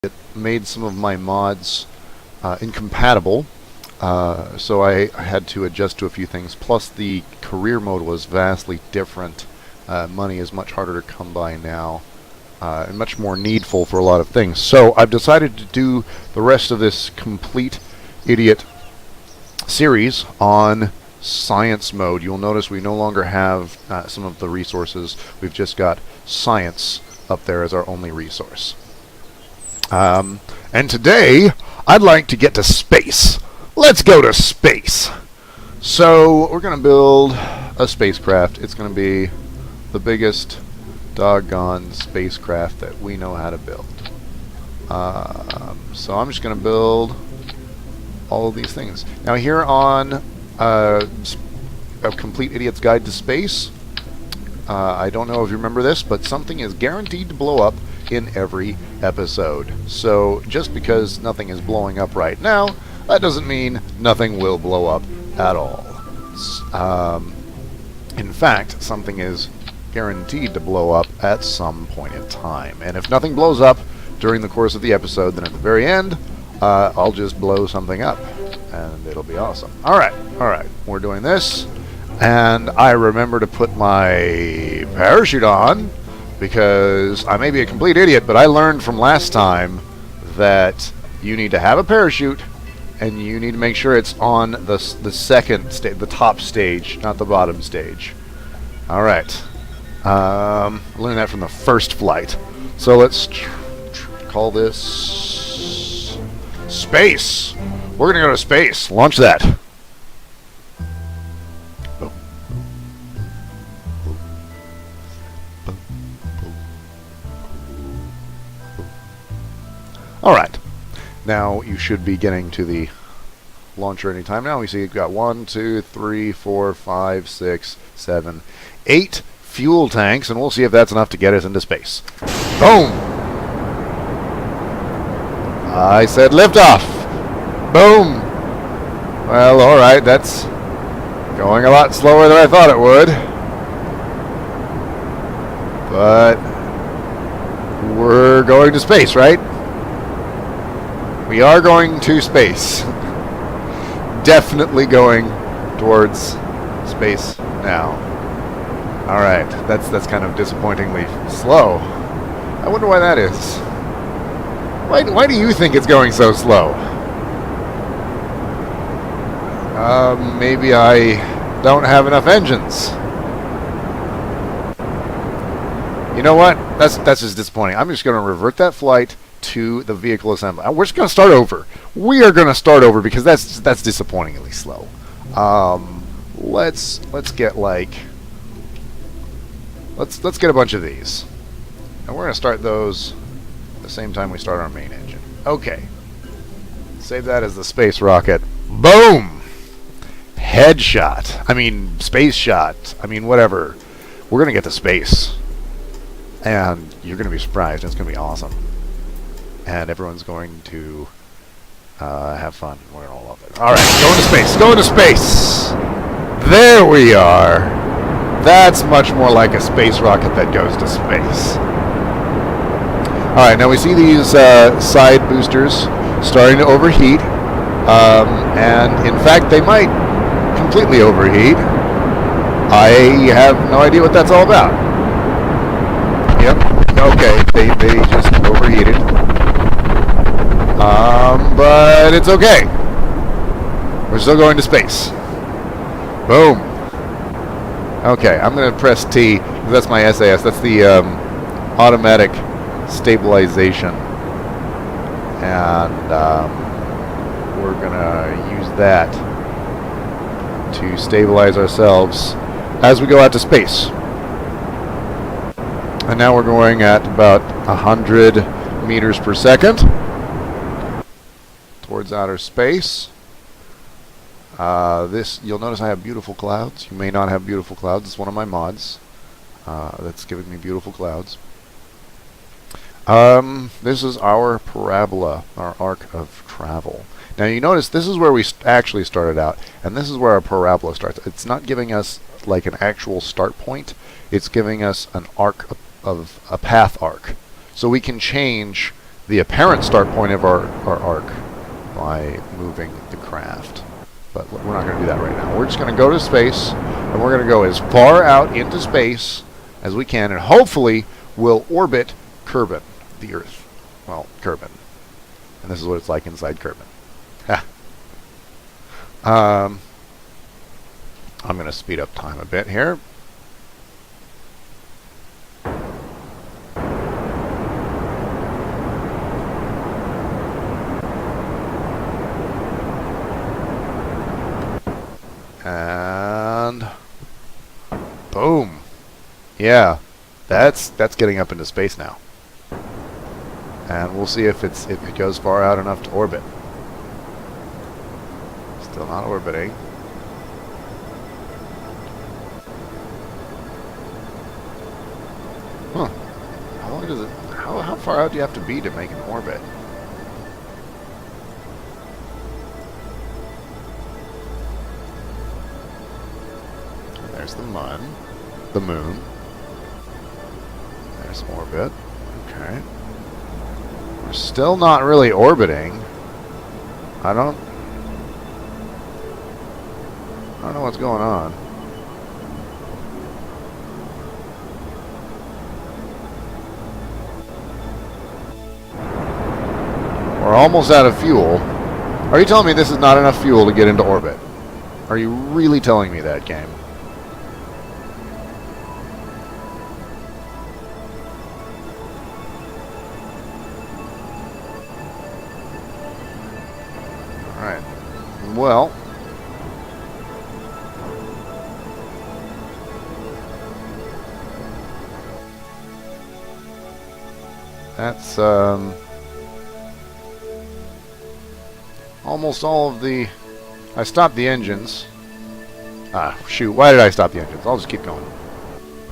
it made some of my mods incompatible, so I had to adjust to a few things. Plus, the career mode was vastly different. Money is much harder to come by now, and much more needful for a lot of things. So I've decided to do the rest of this complete idiot series on science mode. You'll notice we no longer have some of the resources. We've just got science up there as our only resource. And today, I'd like to get to space. Let's go to space. So, we're going to build a spacecraft. It's going to be the biggest doggone spacecraft that we know how to build. So I'm just going to build all of these things. Now here on A Complete Idiot's Guide to Space, I don't know if you remember this, but something is guaranteed to blow up in every episode. So just because nothing is blowing up right now, that doesn't mean nothing will blow up at all. In fact, something is guaranteed to blow up at some point in time. And if nothing blows up during the course of the episode, then at the very end, I'll just blow something up, and it'll be awesome. Alright, we're doing this, and I remember to put my parachute on, because I may be a complete idiot, but I learned from last time that you need to have a parachute, and you need to make sure it's on the second stage, the top stage, not the bottom stage. Alright. Learned that from the first flight. So let's call this space. We're going to go to space. Launch that. Alright. Now you should be getting to the launcher anytime now. We see you've got 1, 2, 3, 4, 5, 6, 7, 8 fuel tanks, and we'll see if that's enough to get us into space. Boom! I said liftoff! Boom! Well, alright, that's going a lot slower than I thought it would. But we're going to space, right? We are going to space. Definitely going towards space now. Alright, that's kind of disappointingly slow. I wonder why that is. Why do you think it's going so slow? Maybe I don't have enough engines. You know what? That's just disappointing. I'm just going to revert that flight to the vehicle assembly. We're just going to start over. We are going to start over because that's disappointingly slow. Let's get like let's get a bunch of these, and we're going to start those at the same time we start our main engine. Okay. Save that as the space rocket. Boom! Headshot. I mean, space shot. I mean, whatever. We're going to get to space. And you're going to be surprised. It's going to be awesome. And everyone's going to have fun. We're going to love it. Alright, going to space. Going to space! There we are. That's much more like a space rocket that goes to space. Alright, now we see these side boosters starting to overheat. And in fact, they might completely overheat. I have no idea what that's all about. Yep. Okay, they just overheated. But it's okay. We're still going to space. Boom. Okay, I'm going to press T. That's my SAS. That's the automatic stabilization. And we're going to use that to stabilize ourselves as we go out to space. And now we're going at about 100 meters per second towards outer space. You'll notice I have beautiful clouds. You may not have beautiful clouds. It's one of my mods that's giving me beautiful clouds. This is our parabola, our arc of travel. Now you notice this is where we actually started out, and this is where our parabola starts. It's not giving us like an actual start point. It's giving us an arc of a path arc. So we can change the apparent start point of our arc by moving the craft. But we're not going to do that right now. We're just going to go to space, and we're going to go as far out into space as we can, and hopefully we'll orbit Kerbin, the Earth. Well, Kerbin. And this is what it's like inside Kerbin. I'm going to speed up time a bit here. And boom. Yeah, that's getting up into space now. And we'll see if it goes far out enough to orbit. Still not orbiting. Huh. How long does it how far out do you have to be to make an orbit? There's the moon. There's orbit. Okay. We're still not really orbiting. I don't know what's going on. We're almost out of fuel. Are you telling me this is not enough fuel to get into orbit? Are you really telling me that, game? Alright. Well, that's almost all of the... I stopped the engines. Shoot, why did I stop the engines? I'll just keep going.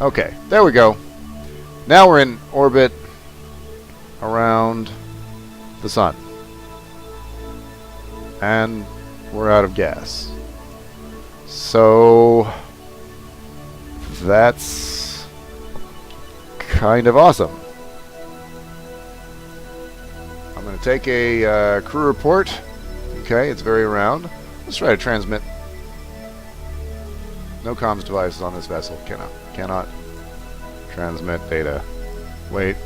Okay, there we go. Now we're in orbit around the sun. And we're out of gas. So that's kind of awesome. I'm going to take a crew report. Okay, it's very round. Let's try to transmit. No comms devices on this vessel. Cannot transmit data. Wait.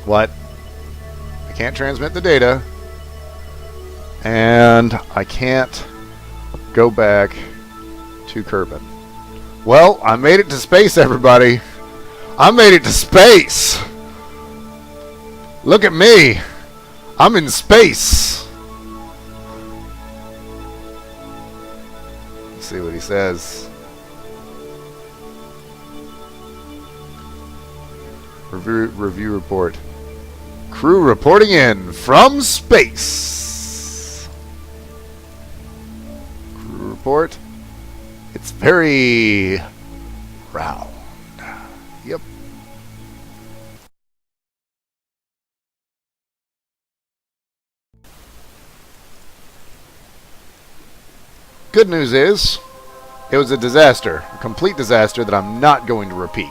What? I can't transmit the data. And I can't go back to Kerbin. Well, I made it to space, everybody. I made it to space. Look at me. I'm in space. Let's see what he says. Review report. Crew reporting in from space. Crew report. It's very round. Yep. Good news is, it was a disaster, a complete disaster that I'm not going to repeat.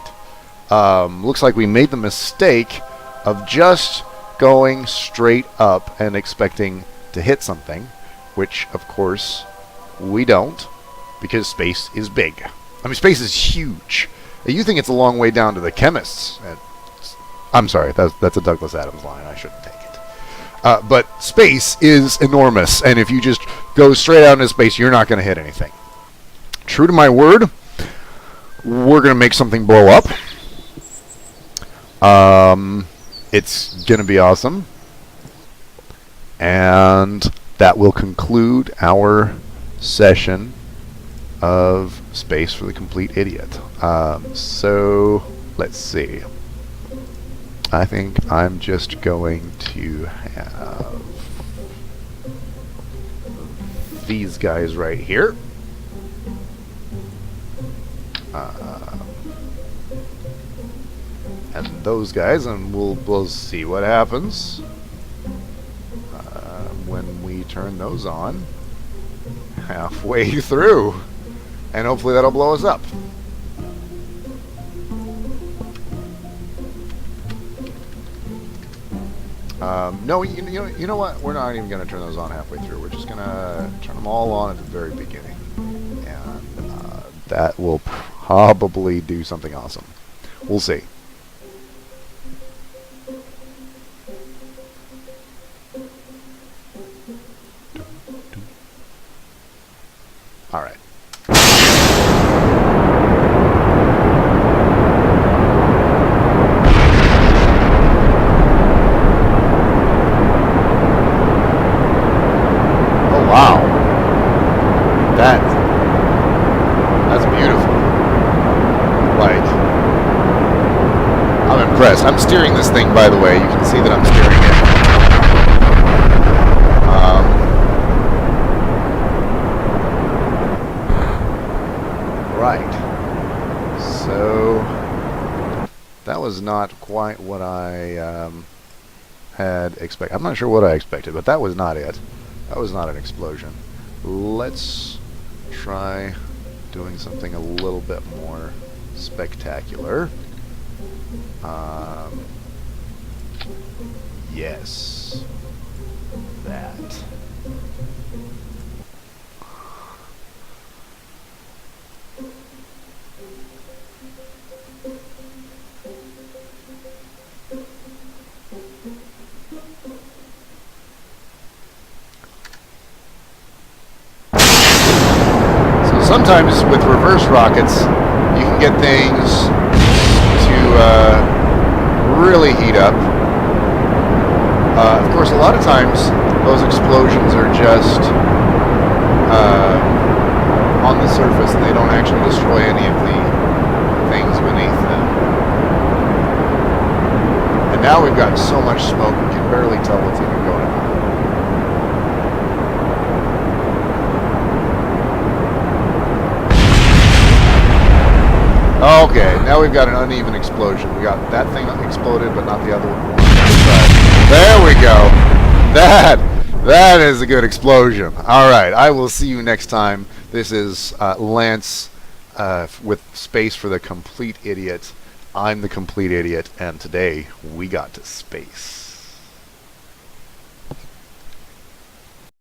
Looks like we made the mistake of just going straight up and expecting to hit something, which, of course, we don't, because space is big. I mean, space is huge. You think it's a long way down to the chemists. I'm sorry, that's a Douglas Adams line. I shouldn't take it. But space is enormous, and if you just go straight out into space, you're not going to hit anything. True to my word, we're going to make something blow up. It's going to be awesome. And that will conclude our session of Space for the Complete Idiot. So, let's see. I think I'm just going to have these guys right here. And those guys, and we'll see what happens when we turn those on halfway through. And hopefully that'll blow us up. No, you know what? We're not even going to turn those on halfway through. We're just going to turn them all on at the very beginning. And that will probably do something awesome. We'll see. All right. Wow. That's beautiful. Like, I'm impressed. I'm steering this thing, by the way. You can see that I'm steering it. Right. So, that was not quite what I had expected. I'm not sure what I expected, but that was not it. That was not an explosion. Let's try doing something a little bit more spectacular. Yes. That. Sometimes with reverse rockets, you can get things to really heat up. Of course, a lot of times those explosions are just on the surface and they don't actually destroy any of the things beneath them. And now we've got so much smoke we can barely tell what's even going on. Okay, now we've got an uneven explosion. We got that thing exploded, but not the other one. There we go. That is a good explosion. All right, I will see you next time. This is Lance with Space for the Complete Idiot. I'm the Complete Idiot, and today we got to space.